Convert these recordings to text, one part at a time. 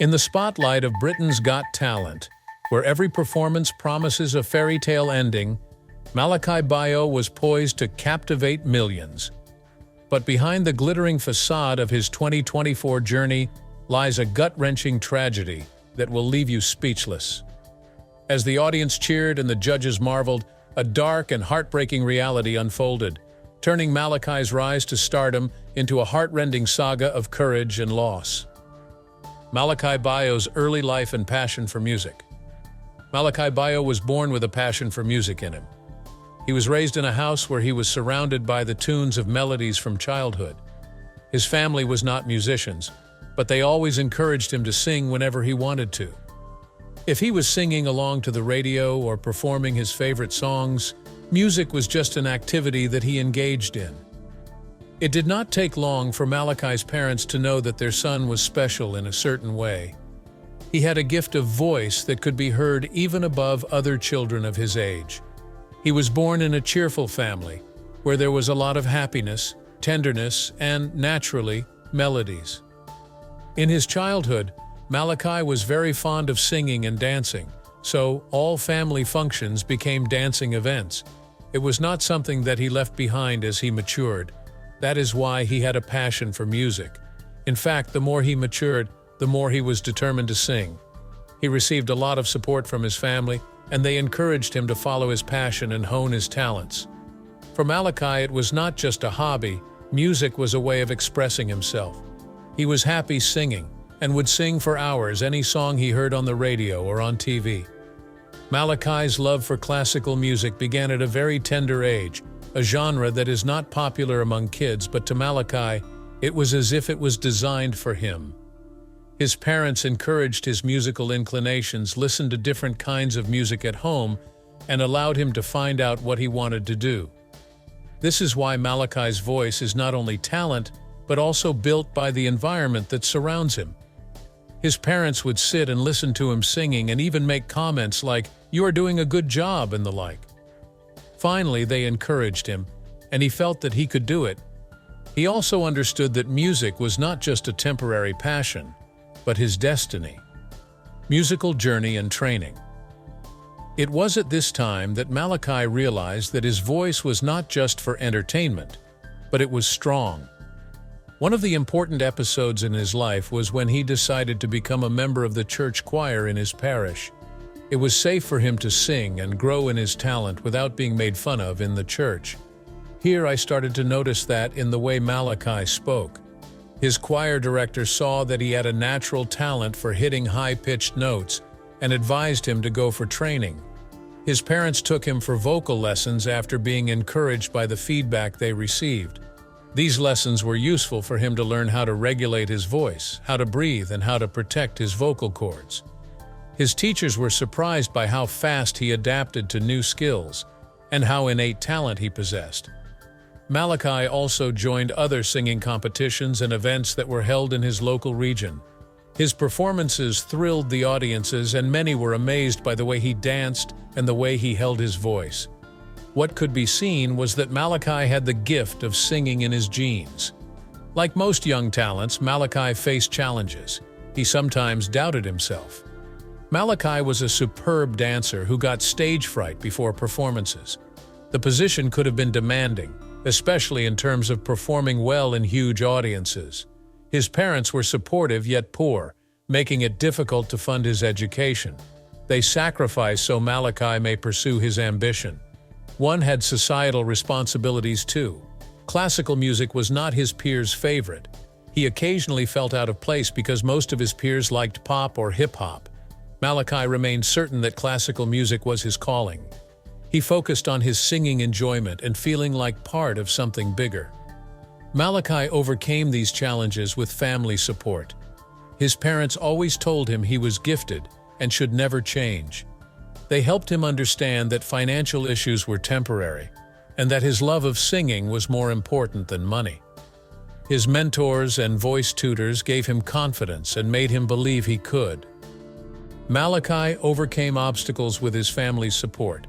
In the spotlight of Britain's Got Talent, where every performance promises a fairy tale ending, Malakai Bayoh was poised to captivate millions. But behind the glittering facade of his 2024 journey lies a gut-wrenching tragedy that will leave you speechless. As the audience cheered and the judges marveled, a dark and heartbreaking reality unfolded, turning Malakai's rise to stardom into a heart-rending saga of courage and loss. Malakai Bayoh's early life and passion for music. Malakai Bayoh was born with a passion for music in him. He was raised in a house where he was surrounded by the tunes of melodies from childhood. His family was not musicians, but they always encouraged him to sing whenever he wanted to. If he was singing along to the radio or performing his favorite songs, music was just an activity that he engaged in. It did not take long for Malakai's parents to know that their son was special in a certain way. He had a gift of voice that could be heard even above other children of his age. He was born in a cheerful family, where there was a lot of happiness, tenderness, and, naturally, melodies. In his childhood, Malakai was very fond of singing and dancing, so all family functions became dancing events. It was not something that he left behind as he matured. That is why he had a passion for music. In fact, the more he matured, the more he was determined to sing. He received a lot of support from his family, and they encouraged him to follow his passion and hone his talents. For Malakai, it was not just a hobby. Music was a way of expressing himself. He was happy singing, and would sing for hours any song he heard on the radio or on TV. Malakai's love for classical music began at a very tender age, a genre that is not popular among kids, but to Malakai, it was as if it was designed for him. His parents encouraged his musical inclinations, listened to different kinds of music at home, and allowed him to find out what he wanted to do. This is why Malakai's voice is not only talent, but also built by the environment that surrounds him. His parents would sit and listen to him singing and even make comments like, "You are doing a good job," and the like. Finally, they encouraged him, and he felt that he could do it. He also understood that music was not just a temporary passion, but his destiny. Musical journey and training. It was at this time that Malakai realized that his voice was not just for entertainment, but it was strong. One of the important episodes in his life was when he decided to become a member of the church choir in his parish. It was safe for him to sing and grow in his talent without being made fun of in the church. Here I started to notice that in the way Malakai spoke. His choir director saw that he had a natural talent for hitting high-pitched notes and advised him to go for training. His parents took him for vocal lessons after being encouraged by the feedback they received. These lessons were useful for him to learn how to regulate his voice, how to breathe, and how to protect his vocal cords. His teachers were surprised by how fast he adapted to new skills and how innate talent he possessed. Malakai also joined other singing competitions and events that were held in his local region. His performances thrilled the audiences, and many were amazed by the way he danced and the way he held his voice. What could be seen was that Malakai had the gift of singing in his genes. Like most young talents, Malakai faced challenges. He sometimes doubted himself. Malakai was a superb dancer who got stage fright before performances. The position could have been demanding, especially in terms of performing well in huge audiences. His parents were supportive yet poor, making it difficult to fund his education. They sacrificed so Malakai may pursue his ambition. One had societal responsibilities too. Classical music was not his peers' favorite. He occasionally felt out of place because most of his peers liked pop or hip-hop. Malakai remained certain that classical music was his calling. He focused on his singing enjoyment and feeling like part of something bigger. Malakai overcame these challenges with family support. His parents always told him he was gifted and should never change. They helped him understand that financial issues were temporary, and that his love of singing was more important than money. His mentors and voice tutors gave him confidence and made him believe he could. Malakai overcame obstacles with his family's support.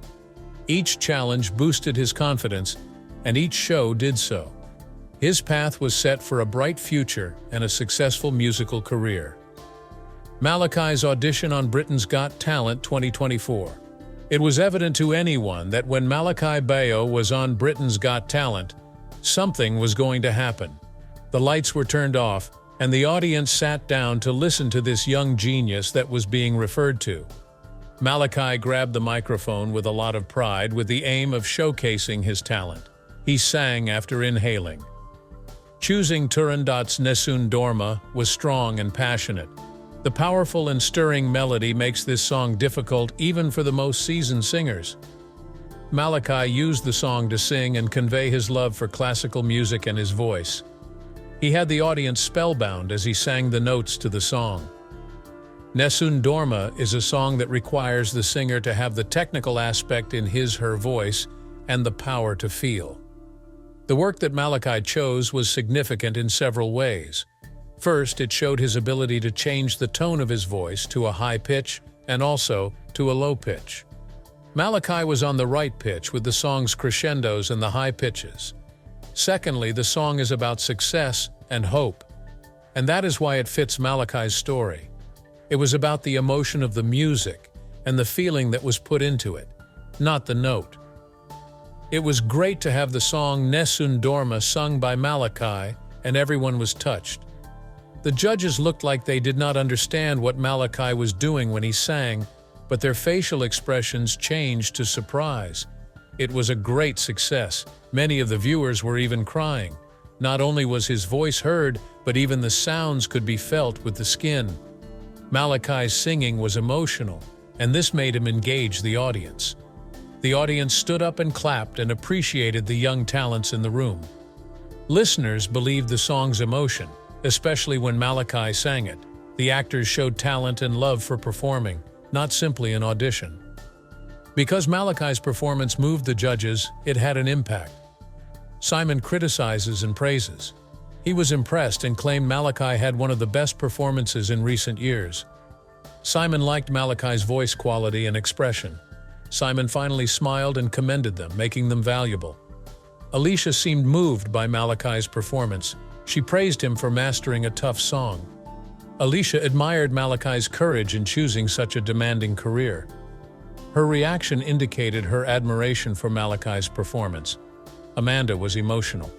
Each challenge boosted his confidence, and each show did so. His path was set for a bright future and a successful musical career. Malakai's audition on Britain's Got Talent 2024. It was evident to anyone that when Malakai Bayoh was on Britain's Got Talent, something was going to happen. The lights were turned off, and the audience sat down to listen to this young genius that was being referred to. Malakai grabbed the microphone with a lot of pride with the aim of showcasing his talent. He sang after inhaling. Choosing Turandot's Nesun Dorma was strong and passionate. The powerful and stirring melody makes this song difficult even for the most seasoned singers. Malakai used the song to sing and convey his love for classical music and his voice. He had the audience spellbound as he sang the notes to the song. Nesun Dorma is a song that requires the singer to have the technical aspect in his/her voice and the power to feel. The work that Malakai chose was significant in several ways. First, it showed his ability to change the tone of his voice to a high pitch and also to a low pitch. Malakai was on the right pitch with the song's crescendos and the high pitches. Secondly, the song is about success and hope, and that is why it fits Malakai's story. It was about the emotion of the music and the feeling that was put into it, not the note. It was great to have the song Nesun Dorma sung by Malakai, and everyone was touched. The judges looked like they did not understand what Malakai was doing when he sang, but their facial expressions changed to surprise. It was a great success. Many of the viewers were even crying. Not only was his voice heard, but even the sounds could be felt with the skin. Malakai's singing was emotional, and this made him engage the audience. The audience stood up and clapped and appreciated the young talents in the room. Listeners believed the song's emotion, especially when Malakai sang it. The actors showed talent and love for performing, not simply an audition. Because Malakai's performance moved the judges, it had an impact. Simon criticizes and praises. He was impressed and claimed Malakai had one of the best performances in recent years. Simon liked Malakai's voice quality and expression. Simon finally smiled and commended them, making them valuable. Alicia seemed moved by Malakai's performance. She praised him for mastering a tough song. Alicia admired Malakai's courage in choosing such a demanding career. Her reaction indicated her admiration for Malakai's performance. Amanda was emotional.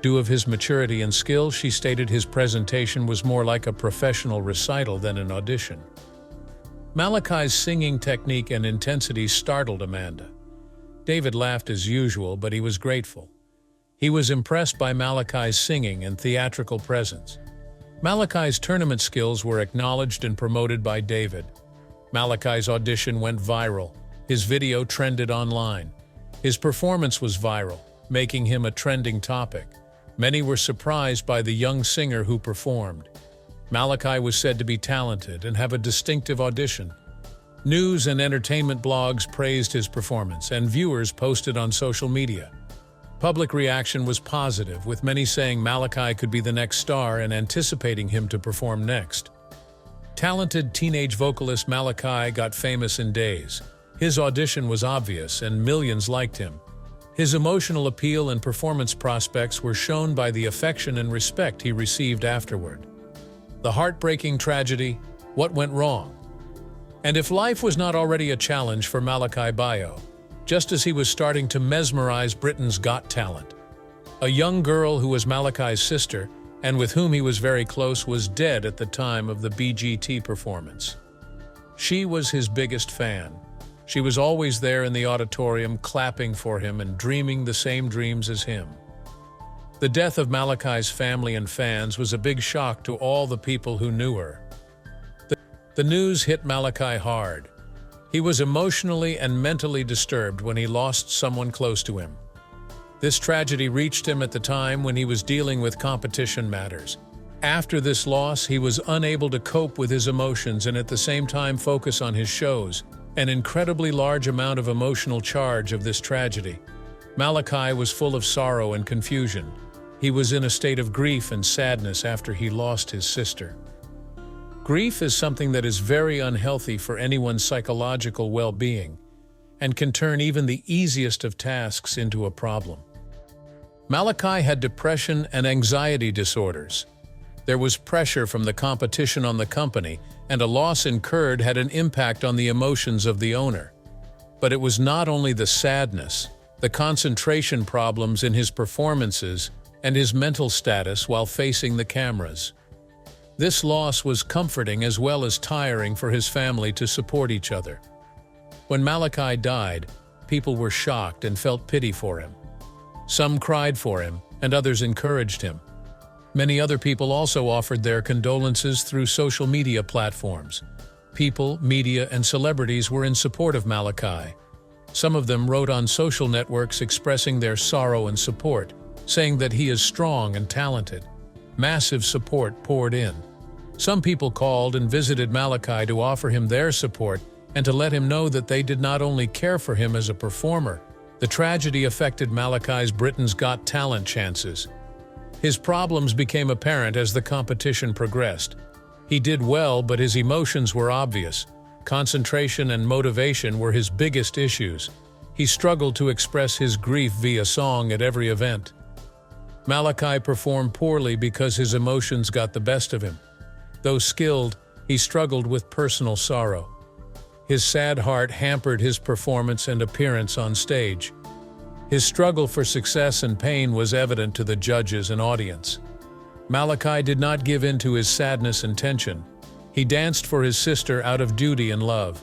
Due of his maturity and skill, she stated his presentation was more like a professional recital than an audition. Malakai's singing technique and intensity startled Amanda. David laughed as usual, but he was grateful. He was impressed by Malakai's singing and theatrical presence. Malakai's tournament skills were acknowledged and promoted by David. Malakai's audition went viral. His video trended online. His performance was viral, making him a trending topic. Many were surprised by the young singer who performed. Malakai was said to be talented and have a distinctive audition. News and entertainment blogs praised his performance, and viewers posted on social media. Public reaction was positive, with many saying Malakai could be the next star and anticipating him to perform next. Talented teenage vocalist Malakai got famous in days. His audition was obvious, and millions liked him. His emotional appeal and performance prospects were shown by the affection and respect he received afterward. The heartbreaking tragedy, what went wrong? And if life was not already a challenge for Malakai Bayoh, just as he was starting to mesmerize Britain's Got Talent. A young girl who was Malakai's sister, and with whom he was very close, was dead at the time of the BGT performance. She was his biggest fan. She was always there in the auditorium, clapping for him and dreaming the same dreams as him. The death of Malakai's family and fans was a big shock to all the people who knew her. The news hit Malakai hard. He was emotionally and mentally disturbed when he lost someone close to him. This tragedy reached him at the time when he was dealing with competition matters. After this loss, he was unable to cope with his emotions and at the same time focus on his shows. An incredibly large amount of emotional charge of this tragedy. Malakai was full of sorrow and confusion. He was in a state of grief and sadness after he lost his sister. Grief is something that is very unhealthy for anyone's psychological well-being and can turn even the easiest of tasks into a problem. Malakai had depression and anxiety disorders. There was pressure from the competition on the company, and a loss incurred had an impact on the emotions of the owner. But it was not only the sadness, the concentration problems in his performances, and his mental status while facing the cameras. This loss was comforting as well as tiring for his family to support each other. When Malakai died, people were shocked and felt pity for him. Some cried for him, and others encouraged him. Many other people also offered their condolences through social media platforms. People, media, and celebrities were in support of Malakai. Some of them wrote on social networks expressing their sorrow and support, saying that he is strong and talented. Massive support poured in. Some people called and visited Malakai to offer him their support and to let him know that they did not only care for him as a performer. The tragedy affected Malakai's Britain's Got Talent chances. His problems became apparent as the competition progressed. He did well, but his emotions were obvious. Concentration and motivation were his biggest issues. He struggled to express his grief via song at every event. Malakai performed poorly because his emotions got the best of him. Though skilled, he struggled with personal sorrow. His sad heart hampered his performance and appearance on stage. His struggle for success and pain was evident to the judges and audience. Malakai did not give in to his sadness and tension. He danced for his sister out of duty and love.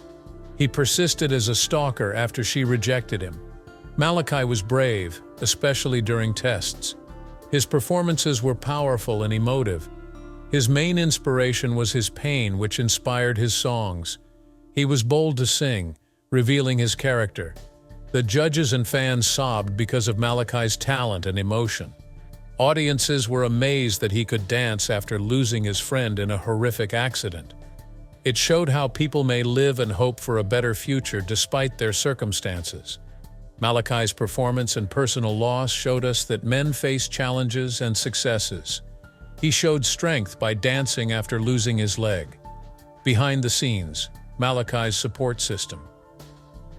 He persisted as a stalker after she rejected him. Malakai was brave, especially during tests. His performances were powerful and emotive. His main inspiration was his pain, which inspired his songs. He was bold to sing, revealing his character. The judges and fans sobbed because of Malakai's talent and emotion. Audiences were amazed that he could dance after losing his friend in a horrific accident. It showed how people may live and hope for a better future despite their circumstances. Malakai's performance and personal loss showed us that men face challenges and successes. He showed strength by dancing after losing his leg. Behind the scenes, Malakai's support system.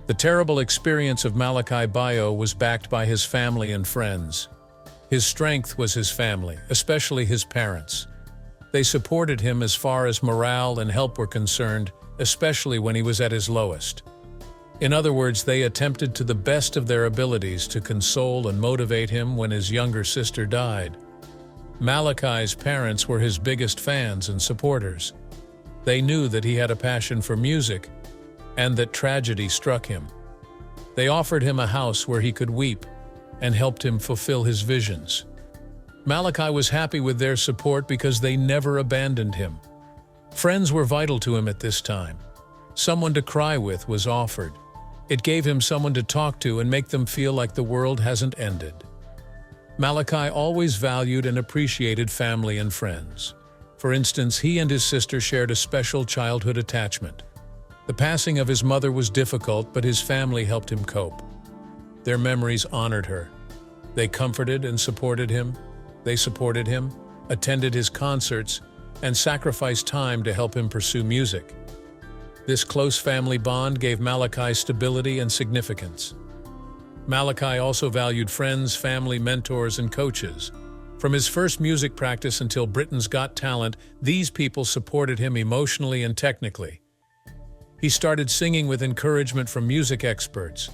The terrible experience of Malakai Bayoh was backed by his family and friends. His strength was his family, especially his parents. They supported him as far as morale and help were concerned, especially when he was at his lowest. In other words, they attempted to the best of their abilities to console and motivate him when his younger sister died. Malakai's parents were his biggest fans and supporters. They knew that he had a passion for music and that tragedy struck him. They offered him a house where he could weep and helped him fulfill his visions. Malakai was happy with their support because they never abandoned him. Friends were vital to him at this time. Someone to cry with was offered. It gave him someone to talk to and make them feel like the world hasn't ended. Malakai always valued and appreciated family and friends. For instance, he and his sister shared a special childhood attachment. The passing of his mother was difficult, but his family helped him cope. Their memories honored her. They comforted and supported him. They supported him, attended his concerts, and sacrificed time to help him pursue music. This close family bond gave Malakai stability and significance. Malakai also valued friends, family, mentors, and coaches. From his first music practice until Britain's Got Talent, these people supported him emotionally and technically. He started singing with encouragement from music experts.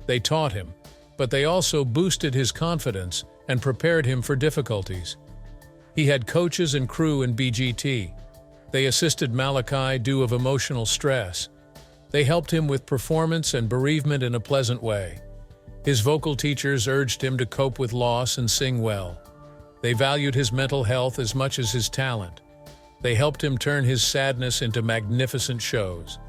They taught him, but they also boosted his confidence and prepared him for difficulties. He had coaches and crew in BGT. They assisted Malakai due of emotional stress. They helped him with performance and bereavement in a pleasant way. His vocal teachers urged him to cope with loss and sing well. They valued his mental health as much as his talent. They helped him turn his sadness into magnificent shows.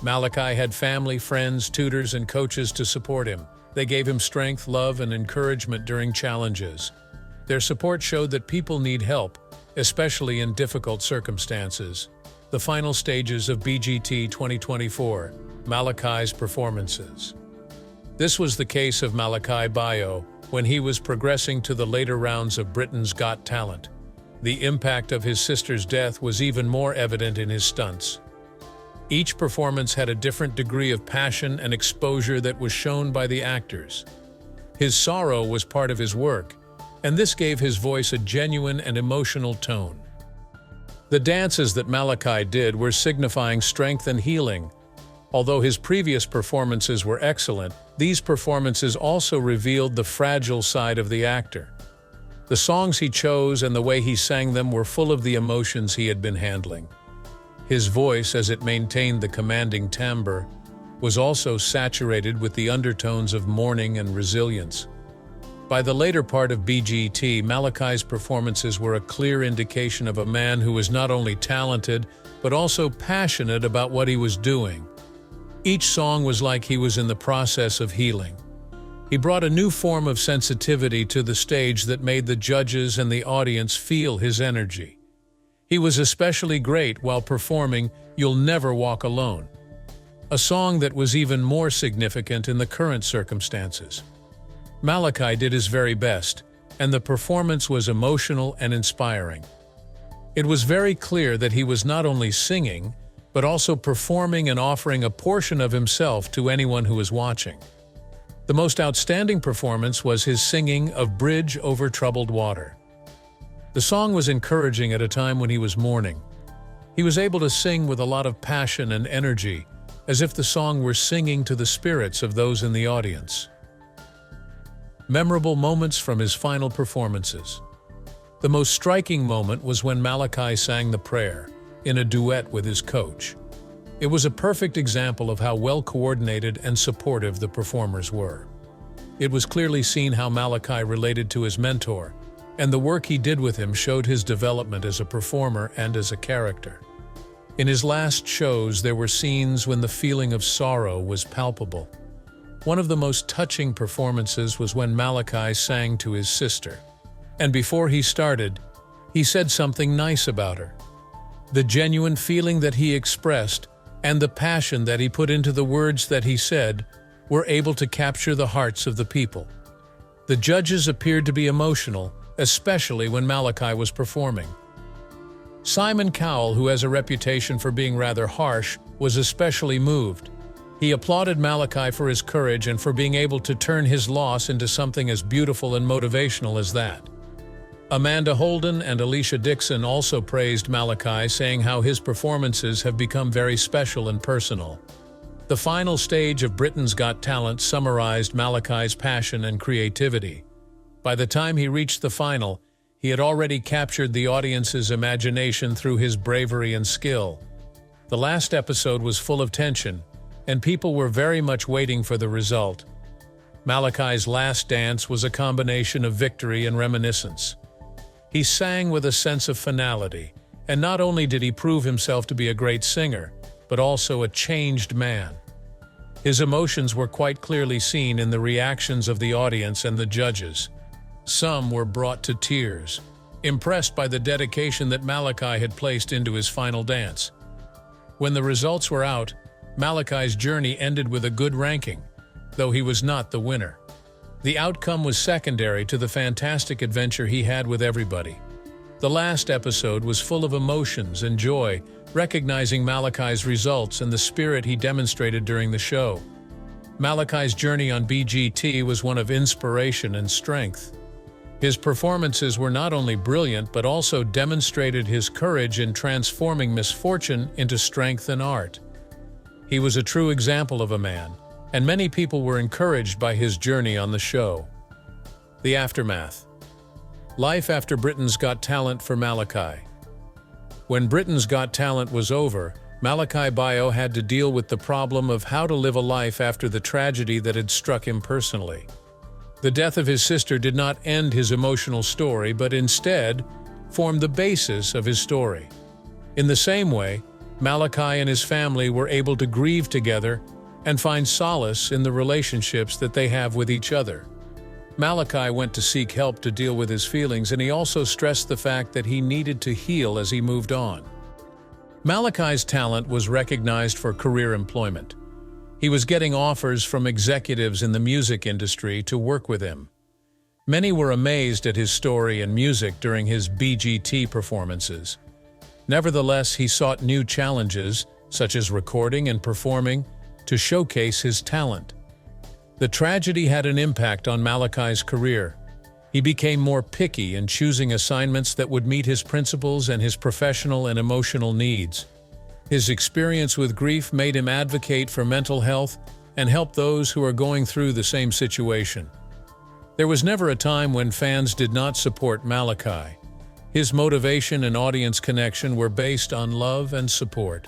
Malakai had family, friends, tutors, and coaches to support him. They gave him strength, love, and encouragement during challenges. Their support showed that people need help, especially in difficult circumstances. The final stages of BGT 2024, Malakai's performances. This was the case of Malakai Bayoh when he was progressing to the later rounds of Britain's Got Talent. The impact of his sister's death was even more evident in his stunts. Each performance had a different degree of passion and exposure that was shown by the actors. His sorrow was part of his work, and this gave his voice a genuine and emotional tone. The dances that Malakai did were signifying strength and healing. Although his previous performances were excellent, these performances also revealed the fragile side of the actor. The songs he chose and the way he sang them were full of the emotions he had been handling. His voice, as it maintained the commanding timbre, was also saturated with the undertones of mourning and resilience. By the later part of BGT, Malakai's performances were a clear indication of a man who was not only talented, but also passionate about what he was doing. Each song was like he was in the process of healing. He brought a new form of sensitivity to the stage that made the judges and the audience feel his energy. He was especially great while performing "You'll Never Walk Alone," a song that was even more significant in the current circumstances. Malakai did his very best, and the performance was emotional and inspiring. It was very clear that he was not only singing, but also performing and offering a portion of himself to anyone who was watching. The most outstanding performance was his singing of "Bridge Over Troubled Water." The song was encouraging at a time when he was mourning. He was able to sing with a lot of passion and energy, as if the song were singing to the spirits of those in the audience. Memorable moments from his final performances. The most striking moment was when Malakai sang the prayer in a duet with his coach. It was a perfect example of how well coordinated and supportive the performers were. It was clearly seen how Malakai related to his mentor, and the work he did with him showed his development as a performer and as a character. In his last shows, there were scenes when the feeling of sorrow was palpable. One of the most touching performances was when Malakai sang to his sister. And before he started, he said something nice about her. The genuine feeling that he expressed and the passion that he put into the words that he said were able to capture the hearts of the people. The judges appeared to be emotional, especially when Malakai was performing. Simon Cowell, who has a reputation for being rather harsh, was especially moved. He applauded Malakai for his courage and for being able to turn his loss into something as beautiful and motivational as that. Amanda Holden and Alicia Dixon also praised Malakai, saying how his performances have become very special and personal. The final stage of Britain's Got Talent summarized Malakai's passion and creativity. By the time he reached the final, he had already captured the audience's imagination through his bravery and skill. The last episode was full of tension, and people were very much waiting for the result. Malakai's last dance was a combination of victory and reminiscence. He sang with a sense of finality, and not only did he prove himself to be a great singer, but also a changed man. His emotions were quite clearly seen in the reactions of the audience and the judges. Some were brought to tears, impressed by the dedication that Malakai had placed into his final dance. When the results were out, Malakai's journey ended with a good ranking, though he was not the winner. The outcome was secondary to the fantastic adventure he had with everybody. The last episode was full of emotions and joy, recognizing Malakai's results and the spirit he demonstrated during the show. Malakai's journey on BGT was one of inspiration and strength. His performances were not only brilliant but also demonstrated his courage in transforming misfortune into strength and art. He was a true example of a man, and many people were encouraged by his journey on the show. The aftermath. Life after Britain's Got Talent for Malakai. When Britain's Got Talent was over, Malakai Bayoh had to deal with the problem of how to live a life after the tragedy that had struck him personally. The death of his sister did not end his emotional story, but instead formed the basis of his story. In the same way, Malakai and his family were able to grieve together and find solace in the relationships that they have with each other. Malakai went to seek help to deal with his feelings, and he also stressed the fact that he needed to heal as he moved on. Malakai's talent was recognized for career employment. He was getting offers from executives in the music industry to work with him. Many were amazed at his story and music during his BGT performances. Nevertheless, he sought new challenges, such as recording and performing, to showcase his talent. The tragedy had an impact on Malakai's career. He became more picky in choosing assignments that would meet his principles and his professional and emotional needs. His experience with grief made him advocate for mental health and help those who are going through the same situation. There was never a time when fans did not support Malakai. His motivation and audience connection were based on love and support.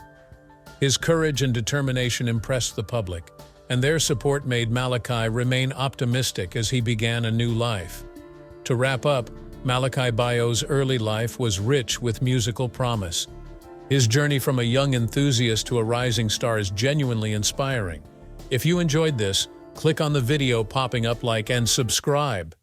His courage and determination impressed the public, and their support made Malakai remain optimistic as he began a new life. To wrap up, Malakai Bayoh's early life was rich with musical promise. His journey from a young enthusiast to a rising star is genuinely inspiring. If you enjoyed this, click on the video popping up, like, and subscribe.